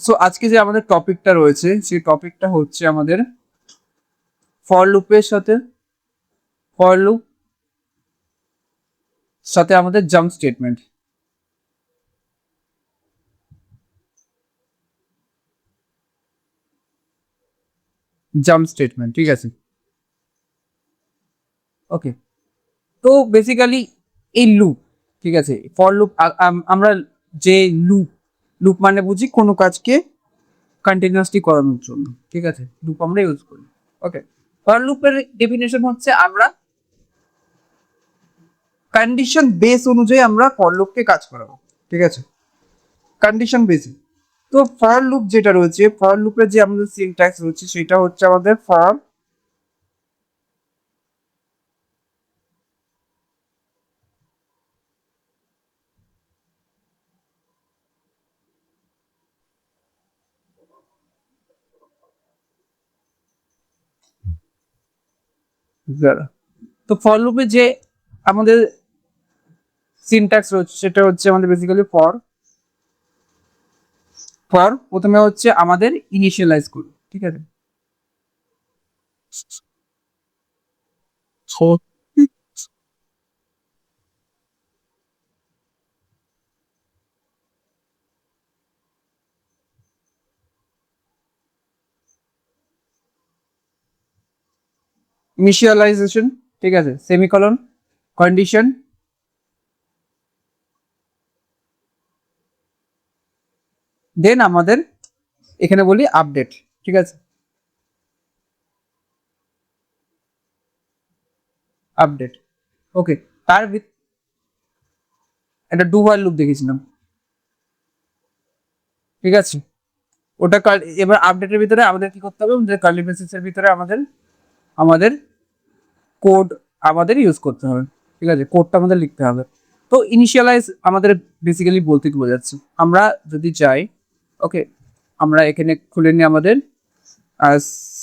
So আজকে যে আমাদের টপিকটা রয়েছে সেই টপিকটা হচ্ছে আমাদের ফর লুপের সাথে আমাদের জাম্প স্টেটমেন্ট। ঠিক আছে, ওকে। তো বেসিক্যালি এই লুপ, ঠিক আছে, ফর লুপ আমরা যে লুপ লুপ মানে বুঝি কোনো কাজকে কন্টিনিউয়াসলি করানোর জন্য, ঠিক আছে, লুপ আমরা ইউজ করি। ওকে, ফর লুপের ডেফিনেশন হচ্ছে আমরা কন্ডিশন বেস অনুযায়ী আমরা ফর লুপকে কাজ করাবো, ঠিক আছে, কন্ডিশন বেসিক। তো ফর লুপ যেটা রয়েছে, ফর লুপের যে আমাদের সিনট্যাক্স রয়েছে সেটা হচ্ছে আমাদের ফর তো ফর লুপে যে আমাদের সিনট্যাক্স রয়েছে সেটা হচ্ছে আমাদের বেসিক্যালি ফর ফর প্রথমে হচ্ছে আমাদের ইনিশিয়ালাইজ করি, ঠিক আছে, ইনিশিয়ালাইজেশন, ঠিক আছে, সেমিকলন, কন্ডিশন, দেন আমাদের এখানে বলি আপডেট, ঠিক আছে, আপডেট। ওকে, তার একটা ডু হোয়াইল লুপ দেখেছিলাম, ঠিক আছে, ওটা এবার আপডেটের ভিতরে আমাদের কি করতে হবে, আমাদের কার্লি ব্রেসেসের ভিতরে আমাদের আমাদের কোড আমাদের ইউজ করতে হবে, ঠিক আছে, কোডটা আমাদের লিখতে হবে। তো ইনিশিয়ালাইজ আমাদের বেসিক্যালি বলতে কি বোঝাচ্ছে, আমরা যদি চাই, ওকে, আমরা এখানে খুলে নিই আমাদের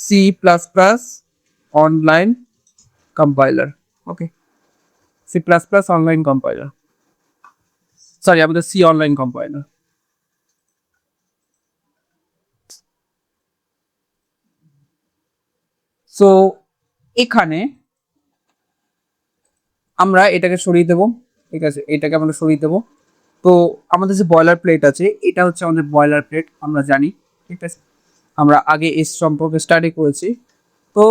C plus plus online compiler, okay, C plus plus online compiler, sorry আমাদের সি অনলাইন কম্পাইলার। সো এখানে আমরা এটাকে সরিয়ে দেবো, ঠিক আছে, এটাকে আমরা সরিয়ে দেবো। তো আমাদের যে বয়লার প্লেট আছে এটা হচ্ছে আমাদের বয়লার প্লেট, আমরা জানি, ঠিক আছে, আমরা আগে এস সম্পর্কে স্টাডি করেছি। তো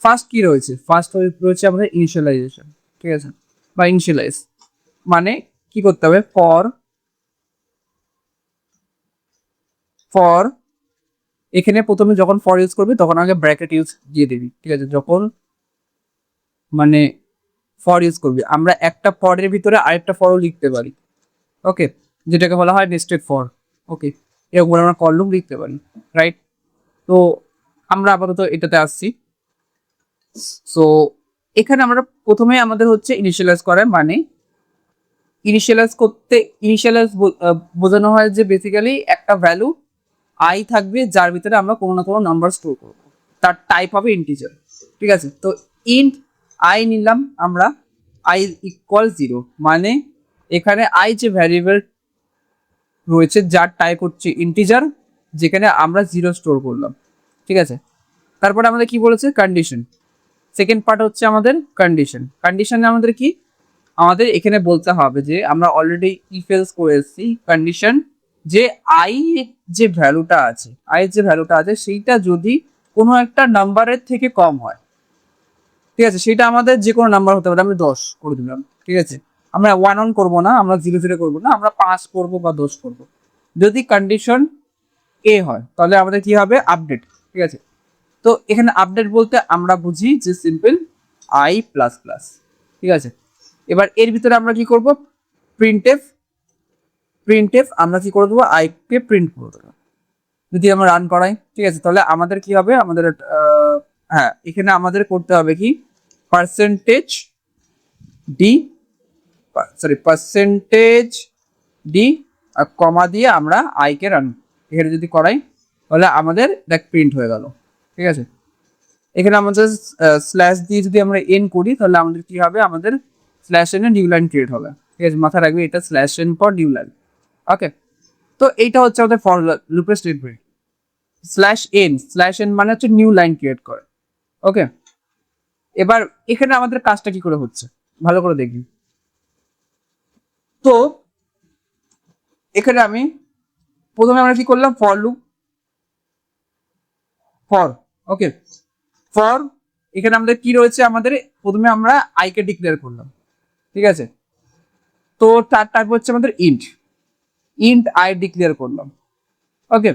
ফার্স্ট কি রয়েছে, ফার্স্ট রয়েছে আমাদের ইনিশিয়ালাইজেশন, ঠিক আছে, বা ইনিশিয়ালাইজ মানে কি করতে হবে, ফর ফর এখানে প্রথমে যখন ফর ইউজ করবি তখন আগে ব্র্যাকেট ইউজ দিয়ে দিবি, ঠিক আছে, যখন মানে ফর ইউজ করবি আমরা একটা ফরের ভিতরে আরেকটা ফরও লিখতে পারি, ওকে, যেটাকে বলা হয় নেস্টেড ফর, ওকে, এরকম করে আমরা কল লুপ লিখতে পারি, রাইট। তো আমরা আপাতত এটাতে আসছি। সো এখানে আমরা প্রথমে আমাদের হচ্ছে ইনিশিয়ালাইজ করা, মানে ইনিশিয়ালাইজ করতে ইনিশিয়ালাইজ বোঝানো হয় যে বেসিক্যালি একটা ভ্যালু আই থাকবে যার ভিতরে আমরা কোনো না কোনো নাম্বার স্টোর করবো, তার টাইপ হবে ইন্টিজার, ঠিক আছে। তো ইন্ট আই নিলাম আমরা, আই ইকুয়াল 0, মানে এখানে আই যে ভ্যারিয়েবল রয়েছে যার টাইপ হচ্ছে ইন্টিজার, যেখানে আমরা 0 স্টোর করলাম, ঠিক আছে। তারপরে আমাদের কি বলেছে, কন্ডিশন, সেকেন্ড পার্ট হচ্ছে আমাদের কন্ডিশন। কন্ডিশনে আমাদের কি, আমাদের এখানে বলতে হবে যে আমরা অলরেডি ইফ এলস করে এসেছি, কন্ডিশন যে আই যে ভ্যালুটা আছে, আই যে ভ্যালুটা আছে সেইটা যদি কোনো একটা নাম্বারের থেকে কম হয়, ঠিক আছে, সেটা আমাদের যে কোনো নাম্বার হতে পারে, আমি 10 করে দিলাম, ঠিক আছে, আমরা 1 করবো না, আমরা 0 করবো না, আমরা 5 করবো বা 10 করবো। যদি কন্ডিশন এ হয় তাহলে আমাদের কি হবে, আপডেট, ঠিক আছে। তো এখানে আপডেট বলতে আমরা বুঝি যে সিম্পল আই প্লাস প্লাস, ঠিক আছে। এবার এর ভিতরে আমরা কি করব, প্রিন্ট এফ আমরা কি করে দেবো, আই কে প্রিন্ট করে দেবো। যদি আমরা রান করাই, ঠিক আছে, তাহলে আমাদের কি হবে, আমাদের হ্যাঁ এখানে আমাদের করতে হবে কি, পার্সেন্টেজ ডি, পার্সেন্টেজ ডি আর কমা দিয়ে আমরা আই কে রান, এখানে যদি করাই তাহলে আমাদের দেখ প্রিন্ট হয়ে গেল, ঠিক আছে। এখানে আমাদের স্ল্যাশ দিয়ে যদি আমরা এন করি তাহলে আমাদের কি হবে, আমাদের স্ল্যাশ এনে নিউ লাইন ক্রিয়েট হবে, ঠিক আছে, মাথায় রাখবে এটা স্ল্যাশ এন পর নিউ লাইন, ওকে। তো এইটা হচ্ছে আমাদের ফর লুপের স্টেটমেন্ট। স্ল্যাশ এন মানে হচ্ছে নিউ লাইন ক্রিয়েট করে। ওকে, এবার এখানে আমাদের কাজটা কি করে হচ্ছে ভালো করে দেখি। তো এখানে আমি প্রথমে আমরা কি করলাম, for loop, for, okay, for এখানে আমাদের কি রয়েছে, আমাদের প্রথমে আমরা আই কে ডিক্লেয়ার করলাম, ঠিক আছে। তো তার টাইপ হচ্ছে আমাদের ইন্ট, ইন্ট আই ডিক্লেয়ার করলাম। ওকে,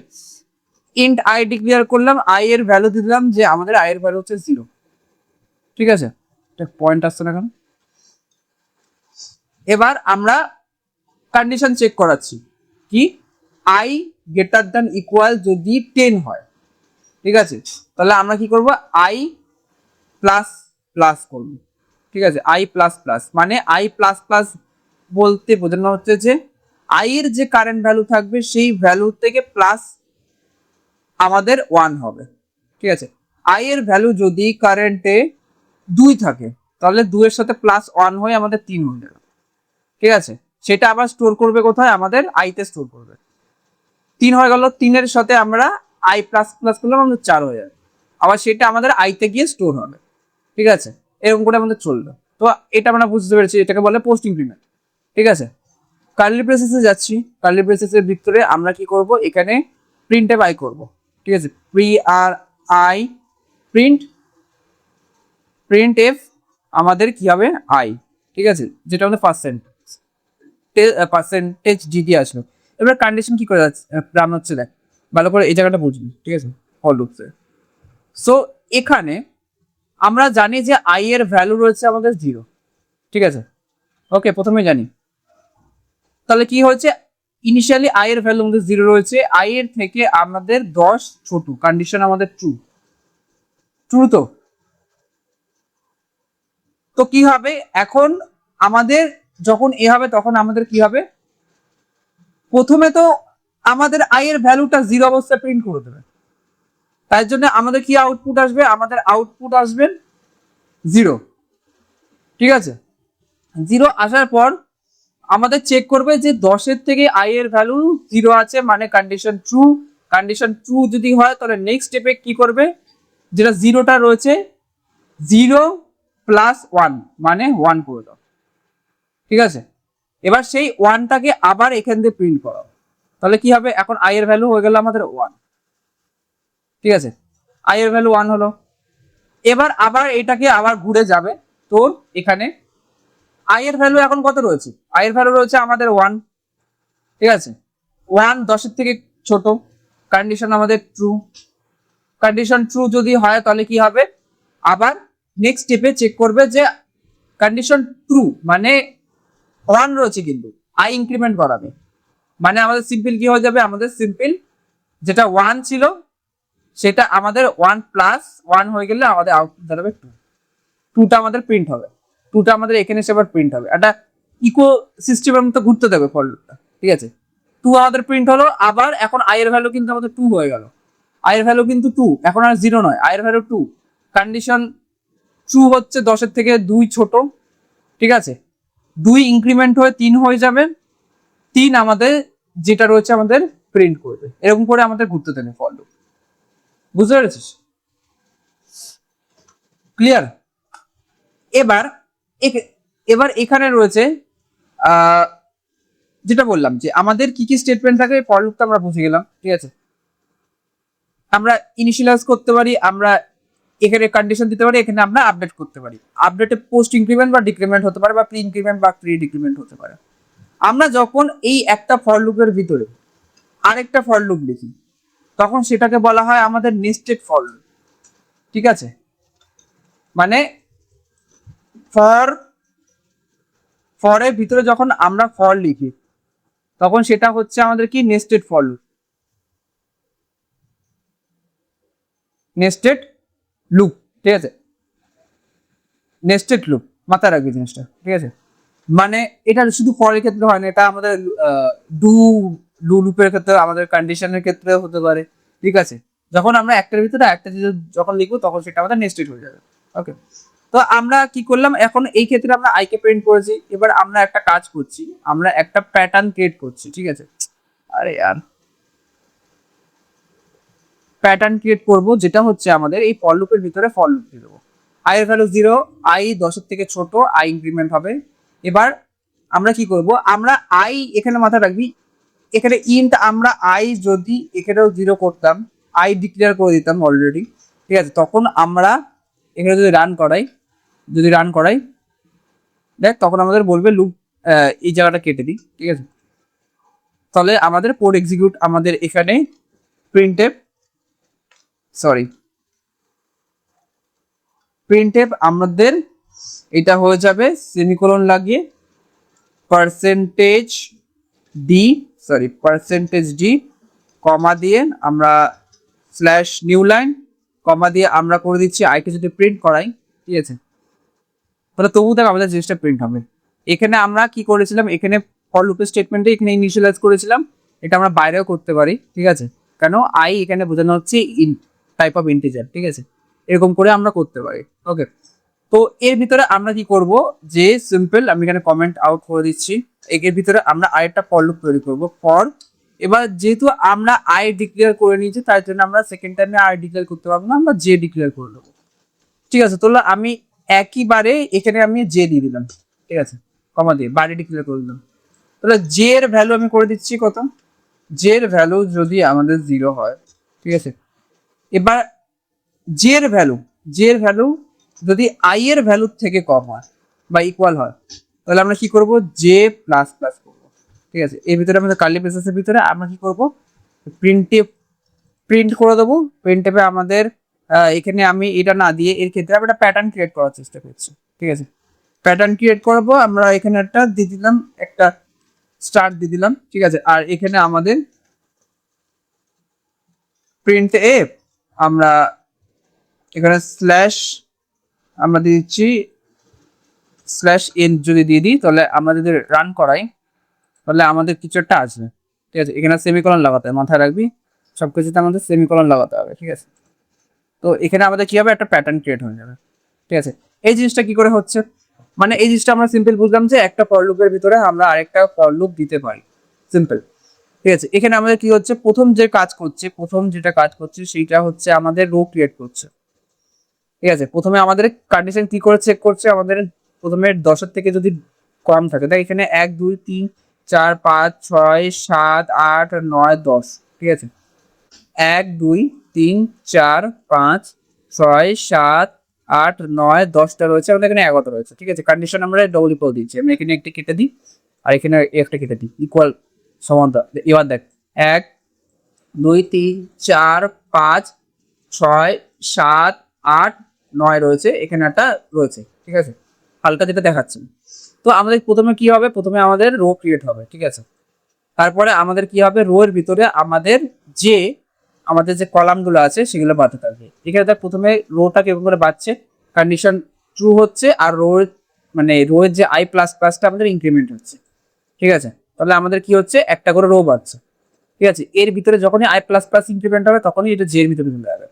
ইন্ট আই ডিক্লেয়ার করলাম, আই এর ভ্যালু দিলাম যে আমাদের আই এর ভ্যালু হচ্ছে 0, ঠিক আছে। পয়েন্ট আসছে না কেন? এবার আমরা কন্ডিশন চেক করাচ্ছি কি, আই গ্রেটার দ্যান ইকুয়াল যদি 10 হয়, ঠিক আছে, তাহলে আমরা কি করব, আই প্লাস প্লাস করব, ঠিক আছে। আই প্লাস প্লাস মানে আই প্লাস প্লাস বলতে বোঝানো হচ্ছে যে আই এর যে কারেন্ট ভ্যালু থাকবে সেই ভ্যালু থেকে প্লাস আমাদের 1 হবে, ঠিক আছে। আই এর ভ্যালু যদি কারেন্টে 2 থাকে তাহলে 2 এর সাথে প্লাস 1 হয়ে আমাদের 3 হয়ে যাবে, ঠিক আছে। সেটা আবার স্টোর করবে কোথায়, আমাদের আইতে স্টোর করবে। 3 হয়ে গেল, 3 এর সাথে আমরা আই প্লাস প্লাস করলাম, আমাদের 4 হয়ে যাবে, আবার সেটা আমাদের আইতে গিয়ে স্টোর হবে, ঠিক আছে। এরকম করে আমাদের চললো। তো এটা আমরা বুঝতে পেরেছি, এটাকে বলে পোস্ট ইনক্রিমেন্ট, ঠিক আছে। কার্লি ব্রেসেসে যাচ্ছি, কার্লি ব্রেসেসের ভিতরে আমরা কি করব, এখানে প্রিন্ট এফ আই করব, ঠিক আছে। প্রি প্রিন্ট প্রিন্ট এফ আমাদের কি হবে, আই, ঠিক আছে, যেটা আমাদের পার্সেন্টেজ জিডি আসলো। এবার কন্ডিশন কি করে যাচ্ছে রান হচ্ছে, দেখ ভালো করে এই জায়গাটা বুঝবি, ঠিক আছে। ফর লুপসে সো এখানে আমরা জানি যে আই এর ভ্যালু রয়েছে আমাদের 0, ঠিক আছে। ওকে, প্রথমে জানি, তাহলে কি হয়েছে, ইনিশিয়ালি আই এর ভ্যালু আমাদের 0 রয়েছে, আই এর থেকে আমাদের 10 ছোট, কন্ডিশন আমাদের ট্রু, ট্রু। তো তো কি হবে এখন, আমাদের যখন এ হবে তখন আমাদের কি হবে, প্রথমে তো আমাদের আই এর ভ্যালুটা 0 অবস্থায় প্রিন্ট করে দেবে, তাই জন্য আমাদের কি আউটপুট আসবে, আমাদের আউটপুট আসবে 0, ঠিক আছে। 0 আসার পর আমাদের চেক করবে যে 10 এর থেকে আই এর ভ্যালু 0 আছে, মানে কন্ডিশন ট্রু। কন্ডিশন ট্রু যদি হয় তাহলে নেক্সট স্টেপে কি করবে, যেটা 0টা রয়েছে 0 প্লাস 1 মানে 1 করে দাও, ঠিক আছে। এবার সেই 1টাকে আবার এখান দিয়ে প্রিন্ট করো, তাহলে কি হবে, এখন আই এর ভ্যালু হয়ে গেল আমাদের 1, ঠিক আছে। আই এর ভ্যালু 1 হলো। এবার আবার এটাকে আবার ঘুরে যাবে তোর এখানে, আই এর ভ্যালু এখন কত রয়েছে, আই এর ভ্যালু রয়েছে আমাদের 1, ঠিক আছে। 1 10 এর থেকে ছোট, কন্ডিশন আমাদের ট্রু। কন্ডিশন ট্রু যদি হয় তাহলে কি হবে, আবার নেক্সট স্টেপে চেক করবে যে কন্ডিশন ট্রু মানে 1 রয়েছে কিন্তু আই ইনক্রিমেন্ট করাবে, মানে আমাদের সিম্পল কি হয়ে যাবে, আমাদের সিম্পল যেটা 1 ছিল সেটা আমাদের 1 প্লাস 1 হয়ে গেলে আমাদের আউটপুট দাঁড়াবে 2, 2টা আমাদের প্রিন্ট হবে, 2টা আমাদের এখানে এসে আবার প্রিন্ট হবে, একটা ইকো সিস্টেমের মতো ঘুরতে দেবে ফর লুপটা, ঠিক আছে। 2 আমাদের প্রিন্ট হলো, আবার এখন আই এর ভ্যালু কিন্তু আমাদের 2 হয়ে গেল, আই এর ভ্যালু কিন্তু 2, এখন আর 0 নয়, আই এর ভ্যালু 2। কন্ডিশন ট্রু হচ্ছে 10 এর থেকে 2 ছোট, ঠিক আছে। 2 ইনক্রিমেন্ট হয়ে 3 হয়ে যাবে, 3 আমাদের যেটা রয়েছে আমাদের প্রিন্ট করবে, এরকম করে আমাদের ঘুরতে দেবে ফর লুপ। বুঝতে পেরেছিস? ক্লিয়ার? এবার এবার এখানে রয়েছে যেটা বললাম যে আমাদের কি কি স্টেটমেন্ট থাকে, ফর লুপটা আমরা বুঝে গেলাম, ঠিক আছে। আমরা ইনিশিয়ালাইজ করতে পারি, আমরা এখানে কন্ডিশন দিতে পারি, এখানে আমরা আপডেট করতে পারি। আপডেটে পোস্ট ইনক্রিমেন্ট বা ডিক্রিমেন্ট হতে পারে, বা প্রি ইনক্রিমেন্ট বা প্রি ডিক্রিমেন্ট হতে পারে। আমরা যখন এই একটা ফর লুপের ভিতরে আরেকটা ফর লুপ লিখি তখন সেটাকে বলা হয় আমাদের নেস্টেড ফর লুপ, ঠিক আছে। মানে ফরের ভিতরে যখন আমরা ফর লিখি তখন সেটা হচ্ছে আমাদের কি, nested for loop, nested loop, ঠিক আছে। নেস্টেড লুপ মাথায় রাখবি জিনিসটা, ঠিক আছে। মানে এটা শুধু ফরের ক্ষেত্রে হয় না, এটা আমাদের ডু ডু লুপের ক্ষেত্রে, আমাদের কন্ডিশনের ক্ষেত্রে হতে পারে, ঠিক আছে। যখন আমরা একটার ভিতরে একটা যখন লিখবো তখন সেটা আমাদের নেস্টেড হয়ে যাবে। ওকে, তো আমরা কি করলাম, এখন এই ক্ষেত্রে আমরা আইকে প্রিন্ট করেছি, এবার আমরা একটা কাজ করছি, আমরা একটা প্যাটার্ন ক্রিয়েট করছি, ঠিক আছে। আরে আর প্যাটার্ন ক্রিয়েট করব, যেটা হচ্ছে আমাদের এই ফর লুপের ভিতরে ফর লুপ দিয়ে দেবো। আই এর ভ্যালু 0, আই 10 থেকে ছোট, আই ইনক্রিমেন্ট হবে। এবার আমরা কি করব, আমরা আই এখানে মাথায় রাখবি, এখানে ইন্ট আমরা আই যদি এখানেও 0 করতাম, আই ডিক্লেয়ার করে দিতাম অলরেডি, ঠিক আছে, তখন আমরা এখানে যদি রান করাই দেখ, তখন আমাদের বলবে লুপ এই জায়গাটা কেটে দিই, ঠিক আছে। তাহলে আমাদের কোড এক্সিকিউট আমাদের এখানে প্রিন্টএফ আমাদের এটা হয়ে যাবে সেমিকোলন লাগিয়ে পার্সেন্টেজ ডি কমা দিয়ে আমরা স্ল্যাশ নিউ লাইন কমা দিয়ে আমরা করে দিচ্ছি আইকে যদি প্রিন্ট করাই, ঠিক আছে, তাহলে তবু দেখ আমাদের জিনিসটা প্রিন্ট হবে। এখানে আমরা কি করেছিলাম, এখানে ফর লুপের স্টেটমেন্টে এখানে ইনিশিয়ালাইজ করেছিলাম, এটা আমরা বাইরেও করতে পারি, ঠিক আছে, কেন আই এখানে বোঝানো হচ্ছে টাইপ অফ ইন্টিজার, ঠিক আছে, এরকম করে আমরা করতে পারি। ওকে, তো এর ভিতরে আমরা কি করব, যে সিম্পল আমি এখানে কমেন্ট আউট করে দিচ্ছি, এর ভিতরে আমরা আরেকটা ফর লুপ তৈরি করব ফর। এবার যেহেতু আমরা আই ডিক্লেয়ার করে নিয়েছি, তার জন্য আমরা সেকেন্ড টাইমে আই ডিক্লেয়ার করতে পারবো না, আমরা জে ডিক্লেয়ার করে দেবো, ঠিক আছে। তাহলে আমি একইবারে এখানে আমি জে দিয়ে দিলাম, ঠিক আছে, কমা দিয়ে বাইরে ডিক্লেয়ার করে দিলাম। তাহলে জে এর ভ্যালু আমি করে দিচ্ছি কত, জে এর ভ্যালু যদি আমাদের 0 হয়, ঠিক আছে, এবার জে এর ভ্যালু যদি আই এর ভ্যালুর থেকে কম হয় বা ইকুয়াল হয়, তাহলে আমরা কি করব, জে প্লাস প্লাস করবো, ঠিক আছে। এর ভিতরে আমাদের কার্লি ব্রেসেসের ভিতরে আমরা কি করব, প্রিন্ট করে দেবো। প্রিন্টে আমাদের এখানে আমি এটা না দিয়ে এর ক্ষেত্রে আমি একটা প্যাটার্ন ক্রিয়েট করার চেষ্টা করছি, ঠিক আছে। প্যাটার্ন ক্রিয়েট করবো, আমরা এখানে একটা দিয়ে দিলাম, একটা স্টার্ট দিয়ে দিলাম, ঠিক আছে। আর এখানে আমাদের প্রিন্ট এফ আমরা এখানে স্ল্যাশ আমরা দিয়ে দিচ্ছি স্ল্যাশ এন যদি দিয়ে দিই, তাহলে আমরা যদি রান করাই তাহলে আমাদের কিছু একটা আসবে, ঠিক আছে। এখানে সেমিকোলন লাগাতে হবে, মাথায় রাখবি সবকিছুতে আমাদের সেমিকোলন লাগাতে হবে, ঠিক আছে। তো এখানে আমাদের কি হবে, একটা প্যাটার্ন ক্রিয়েট হয়ে যাবে, ঠিক আছে। এই জিনিসটা কি করে হচ্ছে, মানে এই জিনিসটা আমরা সিম্পল বুঝলাম যে একটা ফর লুপের ভিতরে আমরা আরেকটা ফর লুপ দিতে পারি, সিম্পল, ঠিক আছে। এখানে আমাদের কি হচ্ছে, প্রথম যেটা কাজ করছে সেইটা হচ্ছে আমাদের রো ক্রিয়েট করছে, ঠিক আছে। প্রথমে আমাদের কন্ডিশন কি করে চেক করছে, আমাদের প্রথমে 10-এর থেকে যদি কম থাকে, তাই এখানে 1 2 3 4 5 6 7 8 9 10, ঠিক আছে। 1 2 3 4 5 6 7 8 9 10টা রয়েছে, আমাদের এখানে 11টা রয়েছে, ঠিক আছে। কন্ডিশন আমরা ডবল ইকুয়াল দিচ্ছি, আমি এখানে একটা কেটে দিই আর এখানে একটা কেটে দিই, ইকুয়াল সমানতা। এবার দেখ 1 2 3 4 5 6 7 8 9 রয়েছে, এখানে একটা রয়েছে, ঠিক আছে, হালকা যেটা দেখাচ্ছে। তো আমাদের প্রথমে কি হবে, প্রথমে আমাদের রো ক্রিয়েট হবে, ঠিক আছে। তারপরে আমাদের কি হবে, রো এর ভিতরে আমাদের যে কলামগুলো আছে সেগুলো বাড়তে থাকবে। এখানে দেখ প্রথমে রোটা কেমন করে বাড়ছে, কন্ডিশন ট্রু হচ্ছে, আর রো এর যে আই প্লাস প্লাসটা আমাদের ইনক্রিমেন্ট হচ্ছে, ঠিক আছে। তাহলে আমাদের কি হচ্ছে, একটা করে রো বাড়ছে, ঠিক আছে। এর ভিতরে যখনই আই প্লাস প্লাস ইনক্রিমেন্ট হবে, তখনই এটা জে এর ভিতরে চলে যাবে,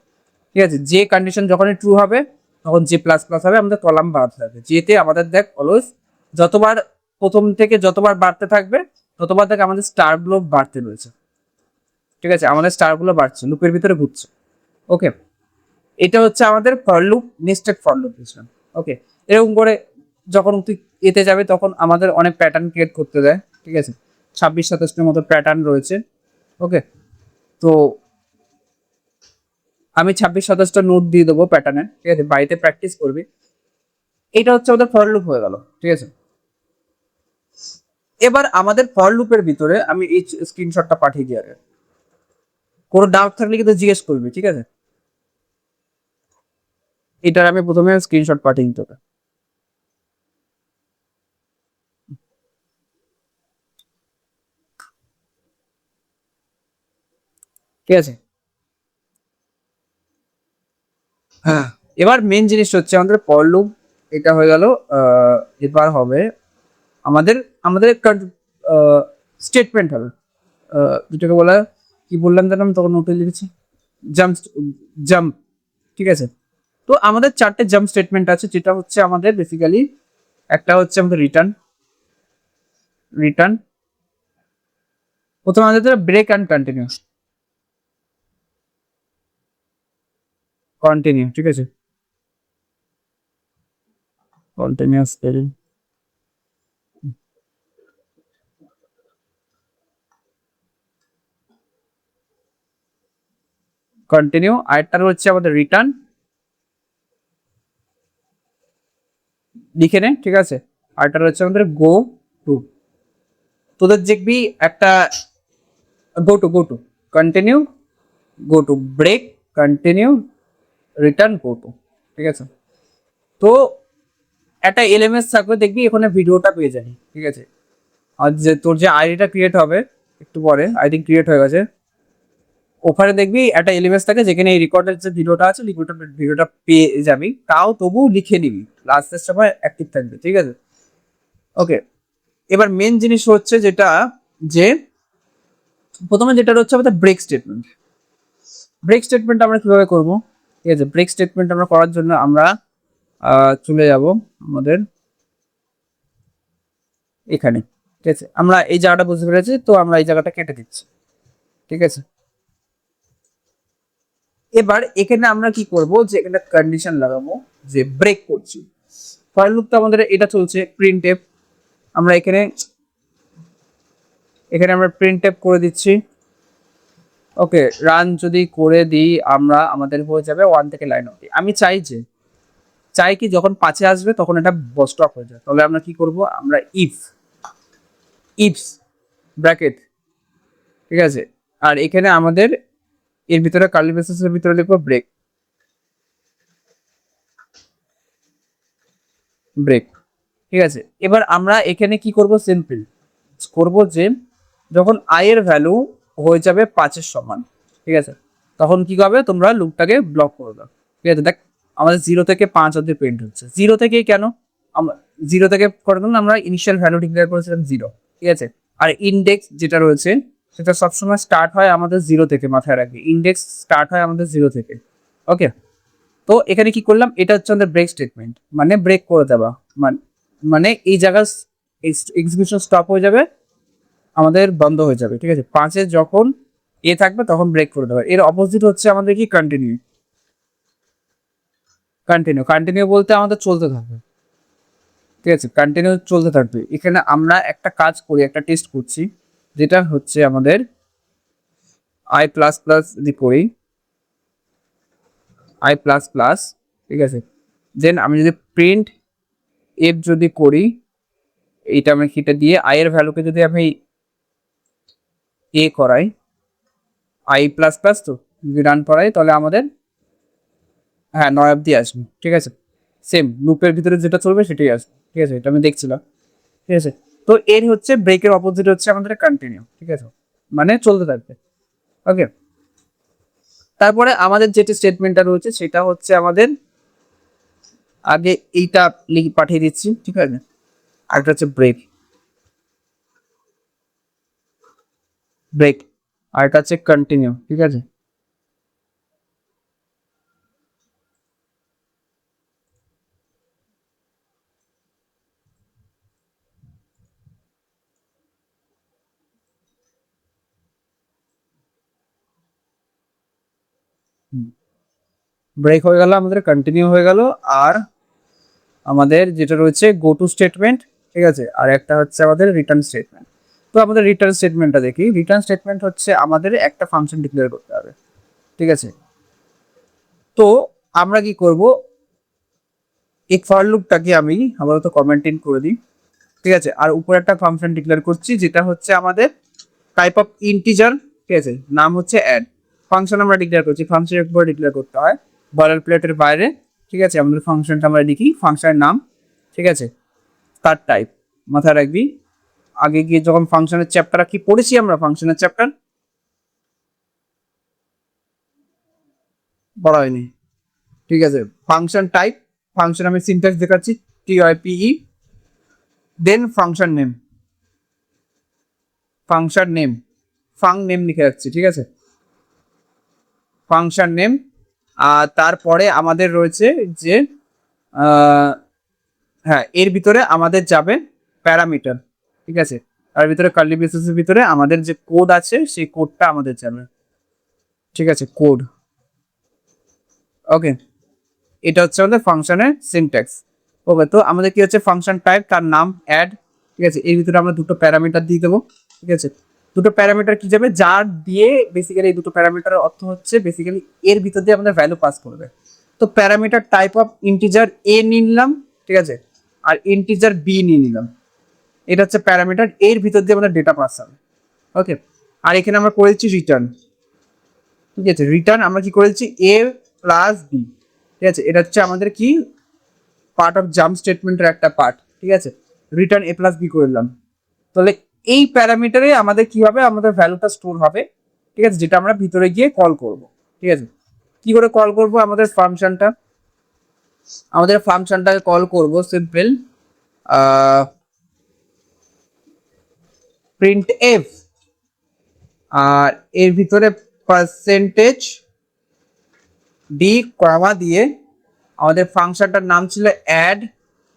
ঠিক আছে। যে কন্ডিশন যখনই ট্রু হবে, তখন জে প্লাস প্লাস হবে, আমাদের কলাম বাড়তে থাকবে। যেতে আমাদের দেখ অলওয়েজ যতবার প্রথম থেকে যতবার বাড়তে থাকবে, ততবার দেখ আমাদের স্টার গুলো বাড়তে রয়েছে, ঠিক আছে, আমাদের স্টার গুলো বাড়ছে, লুপের ভিতরে ঘুরছে। ওকে, এটা হচ্ছে আমাদের for loop, nested for loop বুঝলাম। ওকে, এরকম করে যখন তুই এতে যাবে, তখন আমাদের অনেক প্যাটার্ন ক্রিয়েট করতে দেয়, ঠিক আছে। 26-27টার মতো প্যাটার্ন রয়েছে। ওকে, তো আমি 26-27টা নোট দিয়ে দেবো প্যাটার্নে, ঠিক আছে, বাড়িতে প্র্যাকটিস করবি। এটা হচ্ছে আমাদের ফর লুপ হয়ে গেল, ঠিক আছে। এবার আমাদের ফর লুপের ভিতরে আমি এই স্ক্রিনশটটা পাঠিয়ে দিই, আগে কোনো ডাউট থাকলে কিন্তু জিজ্ঞেস করবি, ঠিক আছে। এটার আমি প্রথমে স্ক্রিনশট পাঠিয়ে দিতে হবে, ঠিক আছে। হ্যাঁ, এবার মেন জিনিস হচ্ছে আমাদের ফর লুপ, এটা হয়ে গেল। এবার হবে আমাদের আমাদের স্টেটমেন্ট হবে, যেটাকে বলা, কি বললাম যেন আমি তখন নোটে লিখেছি, জাম্প জাম্প, ঠিক আছে। তো আমাদের 4টে জাম্প স্টেটমেন্ট আছে, যেটা হচ্ছে আমাদের বেসিক্যালি একটা হচ্ছে আমাদের রিটার্ন, প্রথমে আমাদের ব্রেক অ্যান্ড কন্টিনিউ, কন্টিনিউ, ঠিক আছে, কন্টিনিউয়াস স্পেলিং, কন্টিনিউ। আরেকটা হচ্ছে আমাদের রিটার্ন, লিখে নে, ঠিক আছে। আরেকটা হচ্ছে আমাদের গো টু। তোদের দেখবি একটা go to continue, go to break, continue, return, go to, ঠিক আছে। তো একটা এলএমএস থাকবে, দেখবি এখানে ভিডিওটা পেয়ে যাবি, ঠিক আছে। আর যে তোর যে আইডিটা ক্রিয়েট হবে একটু পরে, আইডি ক্রিয়েট হয়ে গেছে, ওখানে দেখবি একটা এলএমএস থাকে যেখানে এই রেকর্ডের যে ভিডিওটা আছে, ভিডিওটা পেয়ে যাবি, তাও তবু লিখে নিবি, লাস্টের সময় অ্যাক্টিভ থাকবে, ঠিক আছে। ওকে, এবার মেন জিনিস হচ্ছে যেটা, যে প্রথমে যেটা হচ্ছে আমাদের ব্রেক স্টেটমেন্ট। ব্রেক স্টেটমেন্ট আমরা কিভাবে করব, ঠিক আছে। ব্রেক স্টেটমেন্ট আমরা করার জন্য আমরা চলে যাব আমাদের এখানে, ঠিক আছে। আমরা এই জায়গাটা বুঝতে পেরেছি, তো আমরা এই জায়গাটা কেটে দিচ্ছি, ঠিক আছে। এবার এখানে আমরা কি করব, যে এখানে কন্ডিশন লাগাবো যে ব্রেক করছি। ফর লুপ তো আমাদের এটা চলছে প্রিন্ট এফ, আমরা এখানে আমরা প্রিন্ট এফ করে দিচ্ছি। ওকে, রান যদি করে দিই আমরা, আমাদের হয়ে যাবে 1 থেকে লাইন অবধি। আমি চাই কি যখন 5-এ আসবে তখন এটা স্টপ হয়ে যায়, তাহলে আমরা কি করব, আমরা ইফস ব্র্যাকেট, ঠিক আছে। আর এখানে আমাদের এর ভিতরে কার্লি ব্রেসেসের ভিতরে লিখবো ব্রেক, ব্রেক, ঠিক আছে। এবার আমরা এখানে কি করব, সিম্পল করব যে যখন আই এর ভ্যালু হয়ে যাবে 5-এর সমান, ঠিক আছে, তখন কি হবে, তোমরা লুপটাকে ব্লক করে দাও, ঠিক আছে। দেখ আমাদের 0 থেকে 5 অব্দি প্রিন্ট হচ্ছে, 0 থেকে কেন, 0 থেকে করে দিলাম, আমরা ইনিশিয়াল ভ্যালু ডিক্লেয়ার করেছিলাম 0, ঠিক আছে। আর ইন্ডেক্স যেটা রয়েছে সেটা সবসময় স্টার্ট হয় আমাদের 0 থেকে, মাথায় রাখবি ইন্ডেক্স স্টার্ট হয় আমাদের 0 থেকে। ওকে, তো এখানে কি করলাম, এটা হচ্ছে আমাদের ব্রেক স্টেটমেন্ট, মানে ব্রেক করে দেওয়া, মানে এই জায়গা এক্সিকিউশন স্টপ হয়ে যাবে, আমাদের বন্ধ হয়ে যাবে, ঠিক আছে। 5-এ যখন থাকবে তখন ব্রেক করে দেবে। এর অপোজিট হচ্ছে আমাদের কি, কন্টিনিউ, কন্টিনিউ বলতে আমাদের চলতে থাকবে, ঠিক আছে, কন্টিনিউ চলতে থাকবে। এখানে আমরা একটা কাজ করি, একটা টেস্ট করছি, যেটা হচ্ছে আমাদের আই প্লাস প্লাস যদি করি, আই প্লাস প্লাস, ঠিক আছে, দেন আমি যদি প্রিন্ট এফ যদি করি, এইটা আমি সেটা দিয়ে আই এর ভ্যালুকে যদি আমি করাই, আই প্লাস প্লাস, তো যদি রান করাই তাহলে আমাদের, হ্যাঁ, 9 অব্দি আসবে, ঠিক আছে। সেম লুপের ভিতরে যেটা চলবে সেটাই আসবে, ঠিক আছে, এটা আমি দেখছিলাম, ঠিক আছে। তো এর হচ্ছে ব্রেকের অপোজিট হচ্ছে আমাদের কন্টিনিউ, ঠিক আছে, মানে চলতে থাকবে। ওকে, তারপরে আমাদের যেটা স্টেটমেন্টটা রয়েছে সেটা হচ্ছে আমাদের, আগে এইটা পাঠিয়ে দিচ্ছি, ঠিক আছে। আরেকটা হচ্ছে ব্রেক, ব্রেক, আর এটা হচ্ছে কন্টিনিউ, ঠিক আছে। ব্রেক হয়ে গেল, আমাদের কন্টিনিউ হয়ে গেল, আর আমাদের যেটা রয়েছে গো টু স্টেটমেন্ট, ঠিক আছে, আর একটা হচ্ছে আমাদের রিটার্ন স্টেটমেন্ট। তো আমাদের রিটার্ন স্টেটমেন্টটা দেখি। রিটার্ন স্টেটমেন্ট হচ্ছে আমাদের একটা ফাংশন ডিক্লেয়ার করতে হবে, ঠিক আছে। তো আমরা কি করব, এই ফর লুপটাকে আমি আপাতত কমেন্টিং করে দিই, ঠিক আছে। আর উপরে একটা ফাংশন ডিক্লেয়ার করছি, যেটা হচ্ছে আমাদের টাইপ অফ ইন্টিজার, ঠিক আছে, নাম হচ্ছে অ্যাড। ফাংশন আমরা ডিক্লেয়ার করছি, ফাংশন একবার ডিক্লেয়ার করতে হয় বলার প্লেটের বাইরে, ঠিক আছে। আমাদের ফাংশনটা আমরা লিখি, ফাংশনের নাম, ঠিক আছে, তার টাইপ, মাথায় রাখবি। আগে গিয়ে যখন ফাংশনের চ্যাপ্টার কি পড়েছি, আমরা ফাংশনের চ্যাপ্টার পড়া হয়নি, ঠিক আছে। ফাংশন টাইপ, ফাংশন আমি সিনট্যাক্স দেখাচ্ছি, TYPE, then function name, function name, func name লিখে রাখছি, ঠিক আছে, ফাংশন নেম। আর তারপরে আমাদের রয়েছে যে, হ্যাঁ, এর ভিতরে আমাদের যাবে প্যারামিটার, ঠিক আছে। তার ভিতরে কার্লি ব্রেসেসের ভিতরে আমাদের যে কোড আছে সেই কোডটা আমাদের যাবে, ঠিক আছে, কোড। ওকে, এটা হচ্ছে আমাদের ফাংশনের সিনট্যাক্স। ওকে, তো আমাদের কি হচ্ছে ফাংশন টাইপ, তার নাম অ্যাড, ঠিক আছে, এর ভিতরে আমরা দুটো প্যারামিটার দিয়ে দেবো, ঠিক আছে। দুটো প্যারামিটার কি যাবে, যার দিয়ে বেসিক্যালি এই দুটো প্যারামিটারের অর্থ হচ্ছে বেসিক্যালি এর ভিতর দিয়ে আমাদের ভ্যালু পাস করবে। তো প্যারামিটার টাইপ অফ ইন্টিজার এ নিয়ে নিলাম, ঠিক আছে, আর ইন্টিজার বি নিয়ে নিলাম। এটা হচ্ছে প্যারামিটার, এর ভিতর দিয়ে আমাদের ডেটা পাস হবে। ওকে, আর এখানে আমরা করেছি রিটার্ন, ঠিক আছে, রিটার্ন আমরা কি করেছি এ প্লাস বি, ঠিক আছে, এটা হচ্ছে আমাদের কি পার্ট অফ জাম্প স্টেটমেন্টের একটা পার্ট, ঠিক আছে, রিটার্ন এ প্লাস বি করলাম। তাহলে এই প্যারামিটারে আমাদের কি হবে, আমাদের ভ্যালুটা স্টোর হবে, ঠিক আছে, যেটা আমরা ভিতরে গিয়ে কল করব, ঠিক আছে। কি করে কল করব আমাদের ফাংশনটাকে কল করব সিম্পল প্রিন্ট এফ, আর এর ভিতরে পার্সেন্টেজ ডি কমা দিয়ে আমাদের ফাংশনটার নাম ছিল অ্যাড,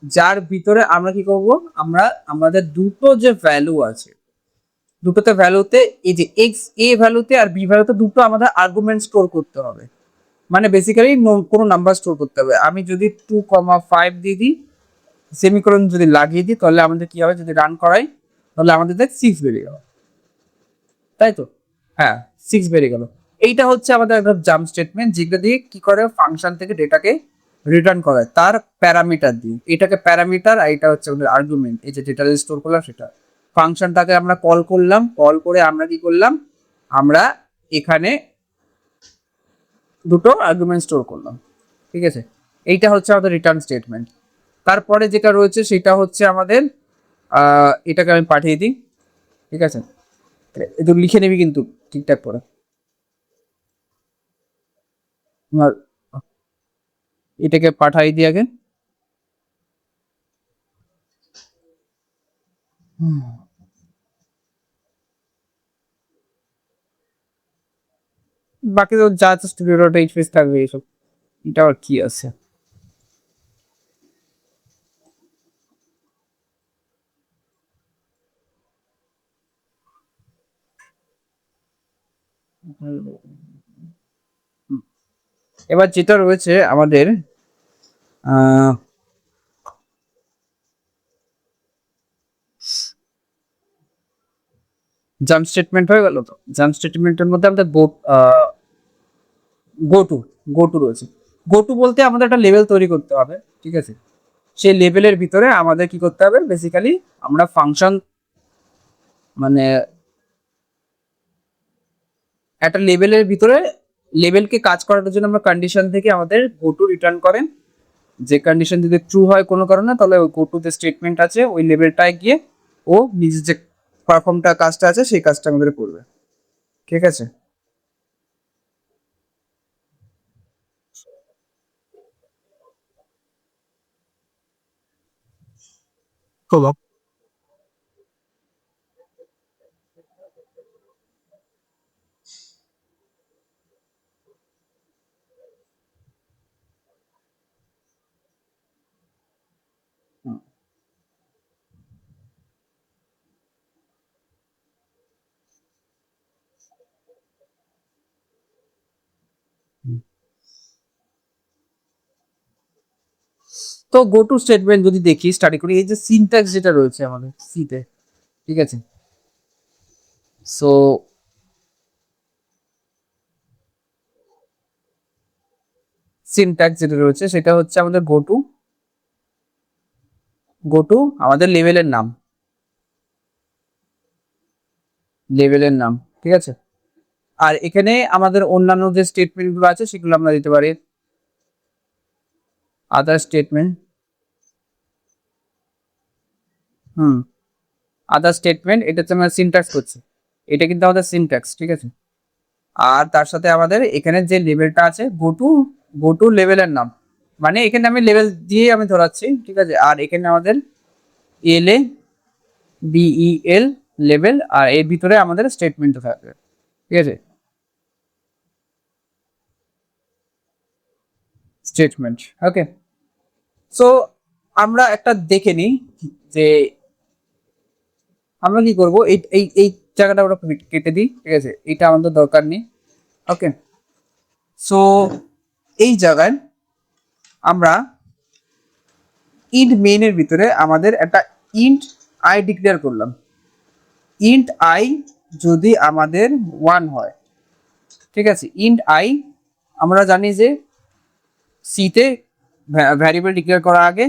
যার ভিতরে আমরা কি করব, আমরা আমাদের দুটো যে ভ্যালু আছে দুটোতে ভ্যালুতে এই যে এক্স এ ভ্যালুতে আর বি ভ্যালুতে দুটো আমাদের আর্গুমেন্ট স্টোর করতে হবে, মানে বেসিক্যালি কোনো নাম্বার স্টোর করতে হবে। আমি যদি 2,5 দিয়ে দিই, সেমিকোলন যদি লাগিয়ে দিই, তাহলে আমাদের কি হবে, যদি রান করাই তাহলে আমাদের দেখ 6 বেরিয়ে গেল, তাই তো, হ্যাঁ 6 বেরিয়ে গেল। এইটা হচ্ছে আমাদের একটা জাম্প স্টেটমেন্ট, যেটা দিয়ে কি করে ফাংশন থেকে ডেটাকে রিটার্ন করে তার প্যারামিটার দিয়ে। এটাকে প্যারামিটার আর এটা হচ্ছে আমাদের আর্গুমেন্ট, এই যে ডেটা স্টোর করলাম সেটা। ফাংশনটাকে আমরা কল করলাম, কল করে আমরা কি করলাম, আমরা এখানে দুটো আর্গুমেন্ট স্টোর করলাম, ঠিক আছে। এইটা হচ্ছে আমাদের রিটার্ন স্টেটমেন্ট। তারপরে যেটা রয়েছে সেটা হচ্ছে আমাদের এটাকে আমি পাঠিয়ে দিই, ঠিক আছে, একটু লিখে নিবি কিন্তু ঠিকঠাক করে। এটাকে পাঠাই দিই আগে। বাকি তো যা আছে স্টুডিও ডট এইচপিএস থাকবে এইসব, এটা আর কি আছে। এবার যেটা রয়েছে আমাদের জাম্প স্টেটমেন্ট হয়ে গেল। তো জাম্প স্টেটমেন্টের মধ্যে আমাদের গো টু গো টু রয়েছে। গো টু বলতে আমাদের একটা লেভেল তৈরি করতে হবে, ঠিক আছে। সেই লেভেলের ভিতরে আমাদের কি করতে হবে, বেসিক্যালি আমরা ফাংশন মানে একটা লেভেলের ভিতরে লেভেলকে কাজ করার জন্য আমরা কন্ডিশন থেকে আমাদের গো টু রিটার্ন করেন। যে কন্ডিশন যদি ট্রু হয় কোনো কারণে, তাহলে ওই গো টু যে স্টেটমেন্ট আছে ওই লেভেলটায় গিয়ে ও নিজের যে পারফর্মটা কাজটা আছে সেই কাজটা আমাদের করবে, ঠিক আছে। Coloca. তো গো টু স্টেটমেন্ট যদি দেখি স্টাডি করি, এই যে সিনট্যাক্স যেটা রয়েছে আমাদের সিতে, ঠিক আছে, সো সিনট্যাক্স যেটা রয়েছে সেটা হচ্ছে আমাদের গো টু আমাদের লেভেলের নাম, ঠিক আছে। আর এখানে আমাদের অন্যান্য যে স্টেটমেন্ট গুলো আছে সেগুলো আমরা দিতে পারি আদার স্টেটমেন্ট, হুম, আদার স্টেটমেন্ট, এটা হচ্ছে আমরা সিনট্যাক্স করছি, এটা কিন্তু আমাদের সিনট্যাক্স, ঠিক আছে। আর তার সাথে আমাদের এখানে যে লেভেলটা আছে গো টু লেভেলের নাম, মানে এখানে আমি লেভেল দিয়ে আমি ধরাচ্ছি, ঠিক আছে। আর এখানে আমাদের LABEL লেভেল, আর এর ভিতরে আমাদের স্টেটমেন্ট থাকবে, ঠিক আছে, স্টেটমেন্ট। ওকে, সো আমরা একটা দেখে নিই যে আমরা কি করব, এই এই এই জায়গাটা ওরা কেটে দিই, ঠিক আছে, এটা আমাদের দরকার নেই। ওকে, সো এই জায়গায় আমরা ইন্ট মেইনের ভিতরে আমাদের একটা ইন্ট আই ডিক্লেয়ার করলাম। ইন্ট আই যদি আমাদের 1 হয়, ঠিক আছে, ইন্ট আই আমরা জানি যে সিতে ভ্যারিয়েবল ডিক্লেয়ার করার আগে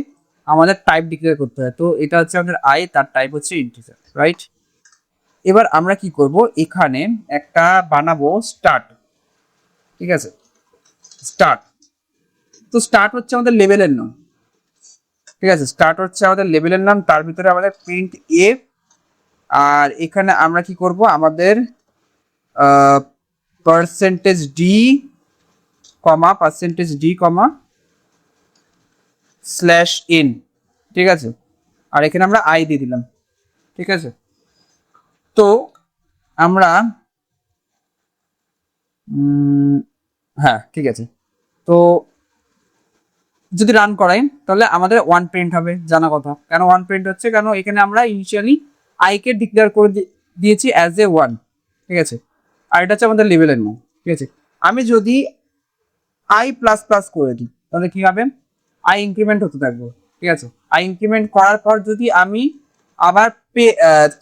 আমাদের টাইপ ডিক্লেয়ার করতে হয়। তো এটা হচ্ছে আমাদের আই, তার টাইপ হচ্ছে ইন্টিজার, রাইট? এবার আমরা কি করব, এখানে একটা বানাবো স্টার্ট, ঠিক আছে, স্টার্ট। তো স্টার্ট হচ্ছে আমাদের লেভেলের নাম, ঠিক আছে, স্টার্ট হচ্ছে আমাদের লেভেলের নাম, তার ভিতরে আমাদের প্রিন্ট এ। আর এখানে আমরা কি করব, আমাদের percentage D comma slash in, ঠিক আছে, আর এখানে আমরা আই দিয়ে দিলাম, ঠিক আছে। তো আমরা হ্যাঁ, ঠিক আছে। তো যদি রান করাই তাহলে আমাদের 1 প্রিন্ট হবে, জানা কথা। কেন 1 প্রিন্ট হচ্ছে, কেন এখানে আমরা ইনিশিয়ালি আই কে ডিক্লেয়ার করে দিয়েছি অ্যাজ এ 1, ঠিক আছে, আর এটা হচ্ছে আমাদের লেভেলের নাম, ঠিক আছে। আমি যদি আই প্লাস প্লাস করে দিই তাহলে কি হবে, আই ইনক্রিমেন্ট হতে থাকবে, ঠিক আছে। আই ইনক্রিমেন্ট করার পর যদি আমি আবার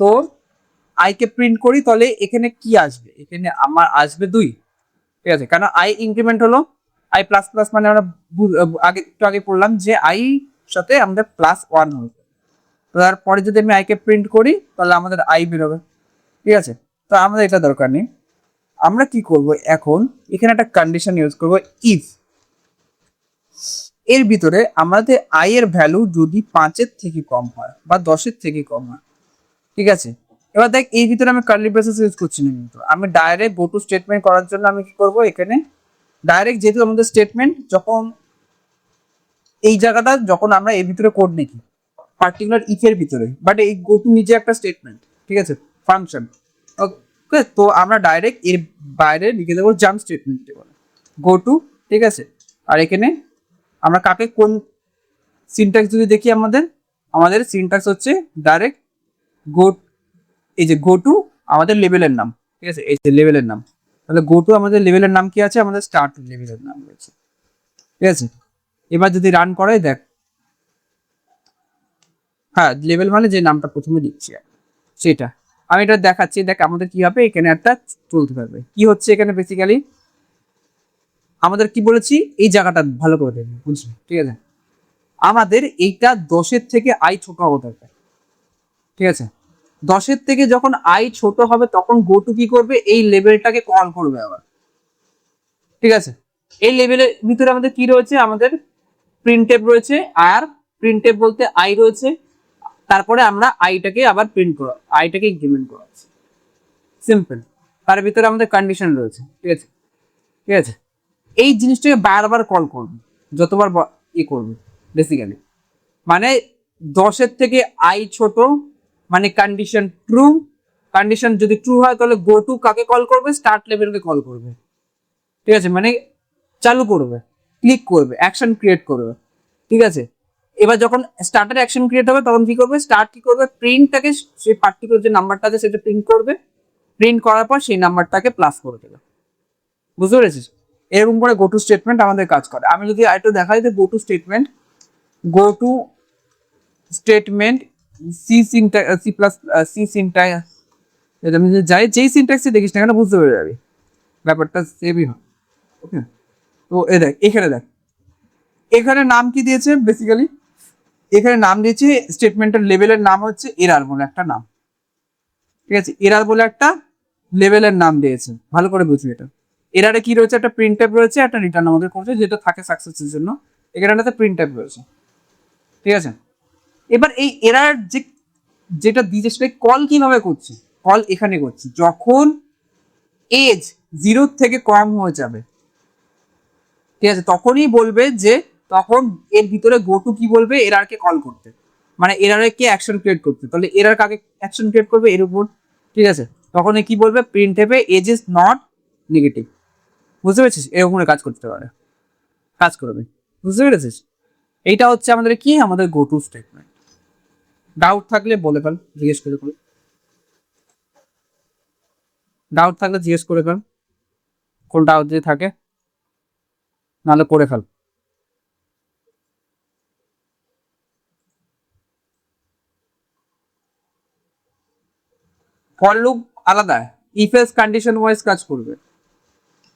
তোর আই কে প্রিন্ট করি তাহলে এখানে কি আসবে, এখানে আমার আসবে 2, ঠিক আছে, কারণ আই ইনক্রিমেন্ট হলো। আই প্লাস প্লাস মানে আমরা একটু আগে পড়লাম যে আই সাথে আমাদের +1 হবে। তারপরে যদি আমি আই কে প্রিন্ট করি তাহলে আমাদের আই বেরোবে, ঠিক আছে। তো আমাদের এটা দরকার নেই। আমরা কি করব, এখন এখানে একটা কন্ডিশন ইউজ করব, ইফ এর ভিতরে আমাদের আই এর ভ্যালু যদি 5-এর থেকে কম হয় বা 10-এর থেকে কম হয়, ঠিক আছে। এবার দেখ, এই ভিতরে আমি কার্লি ব্রেসেস ইউজ করছি না, কিন্তু আমি ডাইরেক্ট গো টু স্টেটমেন্ট করার জন্য আমি কি করব, এখানে ডাইরেক্ট যেহেতু আমাদের স্টেটমেন্ট, যখন এই জায়গাটা যখন আমরা এর ভিতরে কোড লিখি পার্টিকুলার ইফ এর ভিতরে, বাট এই গো টু নিজে একটা স্টেটমেন্ট, ঠিক আছে, ফাংশন। ওকে, তো আমরা ডাইরেক্ট এর বাইরে লিখে দেবো জাম্প স্টেটমেন্ট গো টু, ঠিক আছে। আর এখানে আমরা কাকে কোন সিনট্যাক্স যদি দেখি, আমাদের সিনট্যাক্স হচ্ছে ডাইরেক্ট গো, এই যে গো টু আমাদের লেভেলের নাম, ঠিক আছে, এই যে লেভেলের নাম। তাহলে গো টু আমাদের লেভেলের নাম কি আছে, আমাদের স্টার্ট লেভেলের নাম রয়েছে, ঠিক আছে। এবার যদি রান করে দেখ, হ্যাঁ, লেভেল মানে যে নামটা প্রথমে দিচ্ছি সেটা আমি এটা দেখাচ্ছি। দেখ আমাদের কি হবে, এখানে একটা চলতে থাকবে। কি হচ্ছে এখানে বেসিক্যালি আমাদের কি বলেছি, এই জায়গাটা ভালো করে দেখবে, বুঝলি, ঠিক আছে। আমাদের এইটা 10-এর থেকে আই ছোট হতে হবে, ঠিক আছে। 10-এর থেকে যখন আই ছোট হবে তখন গো টু কি করবে, এই লেভেলটাকে কল করবে আবার, ঠিক আছে। এই লেভেলের ভিতরে আমাদের কি রয়েছে, আমাদের প্রিন্টএফ রয়েছে, আর প্রিন্টএফ বলতে আই রয়েছে। তারপরে আমরা আইটাকে আবার প্রিন্ট করা, আইটাকে ইনক্রিমেন্ট করা, সিম্পল। তার ভিতরে আমাদের কন্ডিশন রয়েছে, ঠিক আছে, ঠিক আছে। এই জিনিসটাকে বারবার কল করবে, যতবার ই করবে বেসিক্যালি, মানে 10-এর থেকে আই ছোট মানে কন্ডিশন ট্রু। কন্ডিশন যদি ট্রু হয় তাহলে গো টু কাকে কল করবে, স্টার্ট লেভেলকে কল করবে, ঠিক আছে, মানে চালু করবে, ক্লিক করবে, অ্যাকশন ক্রিয়েট করবে, ঠিক আছে। এবার যখন স্টার্টের অ্যাকশন ক্রিয়েট হবে তখন কি করবে, স্টার্ট কি করবে, প্রিন্টটাকে সেই পার্টিকুলার যে নাম্বারটা আছে সেটা প্রিন্ট করবে। প্রিন্ট করার পর সেই নাম্বারটাকে প্লাস করে দেবে, বুঝতে পেরেছিস। এরকম করে গো টু স্টেটমেন্ট আমাদের কাজ করে। আমি যদি আরেকটু দেখাই যে go to statement, go to statement C syntax, আমি যদি যাই যেই সিনট্যাক্সে দেখিস না কেন বুঝতে পেরে যাবি, ব্যাপারটা সেমই হয়। ওকে, তো দেখ এখানে দেখ, এখানে নাম কি দিয়েছে বেসিক্যালি, এখানে নাম দিয়েছে স্টেটমেন্টের লেভেলের নাম হচ্ছে এরার বলে একটা নাম, ঠিক আছে। এরার বলে একটা লেভেলের নাম দিয়েছে, ভালো করে বুঝবি এটা। এরারে কি রয়েছে, একটা প্রিন্টএফ রয়েছে, একটা রিটার্ন আমাদের করছে যেটা থাকে সাকসেসের জন্য। এখানে একটা প্রিন্টএফ রয়েছে, ঠিক আছে। এবার এই এরার যেটা দিয়েছে সেটা কল কিভাবে করছে, কল এখানে করছে যখন এজ 0 থেকে কম হয়ে যাবে, ঠিক আছে, তখনই বলবে যে, তখন এর ভিতরে গো টু কি বলবে, এরারকে কল করতে, মানে এরারে কে অ্যাকশন ক্রিয়েট করতে, তাহলে এরার কাকে অ্যাকশন ক্রিয়েট করবে, এর উপর, ঠিক আছে। তখন কি বলবে, প্রিন্ট হবে এজ ইজ নট নেগেটিভ, বুঝতে পেরেছিস, এরকম কাজ করতে পারে, কাজ করবে, বুঝতে পেরেছিস। এইটা হচ্ছে আমাদের কি, আমাদের গো টু স্টেটমেন্ট। ডাউট থাকলে বলে ফেল, জিজ্ঞেস করে। ডাউট থাকলে জিজ্ঞেস করে ফেল, কোন ডাউট যদি থাকে, নাহলে করে ফেল। ফর লুপ আলাদা, ইফ এলস কন্ডিশন ওয়াইজ কাজ করবে।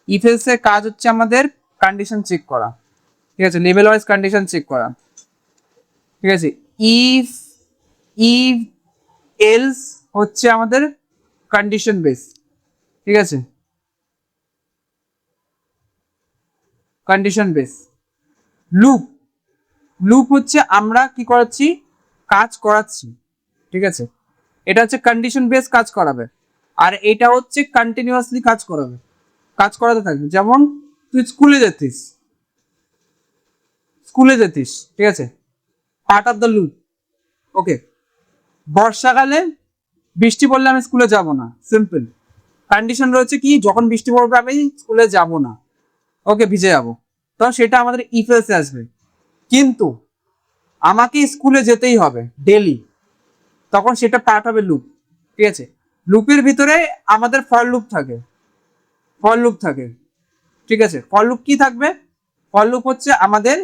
ইফ এলস এর কাজ হচ্ছে আমাদের কন্ডিশন চেক করা, ঠিক আছে, লেভেল ওয়াইজ কন্ডিশন চেক করা, ঠিক আছে। ইফ ইফ এলস হচ্ছে আমাদের কন্ডিশন বেস, ঠিক আছে, কন্ডিশন বেস। লুপ লুপ হচ্ছে আমরা কি করাচ্ছি, কাজ করাচ্ছি, ঠিক আছে, এটা হচ্ছে কন্ডিশন বেস কাজ করাবে, আর এটা হচ্ছে কন্টিনিউয়াসলি কাজ করাবে, কাজ করাতে থাকবে। যেমন তুই স্কুলে যেতিস, ঠিক আছে, পার্ট অফ দ্য লুপ। ওকে, বর্ষাকালে বৃষ্টি পড়লে আমি স্কুলে যাব না, সিম্পল। কন্ডিশন রয়েছে কি, যখন বৃষ্টি পড়বে আমি স্কুলে যাব না, ওকে, ভিজে যাবো, তখন সেটা আমাদের ইফ এলসে আসবে। কিন্তু আমাকে স্কুলে যেতেই হবে ডেলি, তখন সেটা পার্ট হবে লুপ, ঠিক আছে। লুপের ভিতরে আমাদের ফর লুপ থাকে, ঠিক আছে। ফর লুপ কি থাকবে, ফর লুপ হচ্ছে আমাদের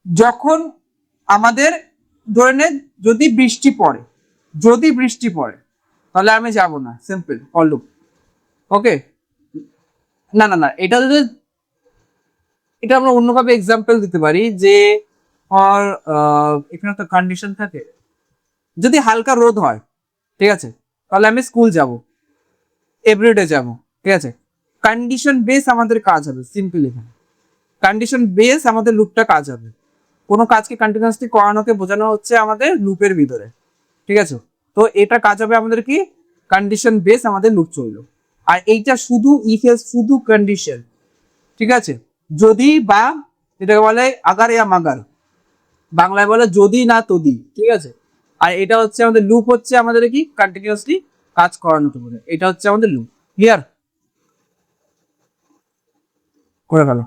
যখন আমাদের ধরে নে যদি বৃষ্টি পড়ে তাহলে আমি যাব না, সিম্পল ফর লুপ। ওকে, না না না, এটা আমরা অন্যভাবে এক্সাম্পল দিতে পারি যে আর এখানে তো কন্ডিশন থাকে, যদি হালকা রোদ হয়, ঠিক আছে, তাহলে আমি স্কুল যাব, এভরিডে যাব, ঠিক আছে। কন্ডিশন বেস আমাদের কাজ হবে, সিম্পল। এখানে কন্ডিশন বেস আমাদের লুপটা কাজ হবে, কোনো কাজকে কন্টিনিউয়াসলি করানোকে বোঝানো হচ্ছে আমাদের লুপের ভিতরে, ঠিক আছে। তো এটা কাজ হবে আমাদের কি, কন্ডিশন বেস আমাদের লুপ চললো। আর এইটা শুধু ইফ এলস, শুধু কন্ডিশন, ঠিক আছে। যদি বা যেটাকে বলে আগার ইয়া মাগার, বাংলায় বলে যদি না তদি, ঠিক আছে। আর এটা হচ্ছে আমাদের লুপ, হচ্ছে আমাদের কি কন্টিনিউয়াসলি কাজ করানো তো বলে, এটা হচ্ছে আমাদের লুপ। ক্লিয়ার করে ফেলো।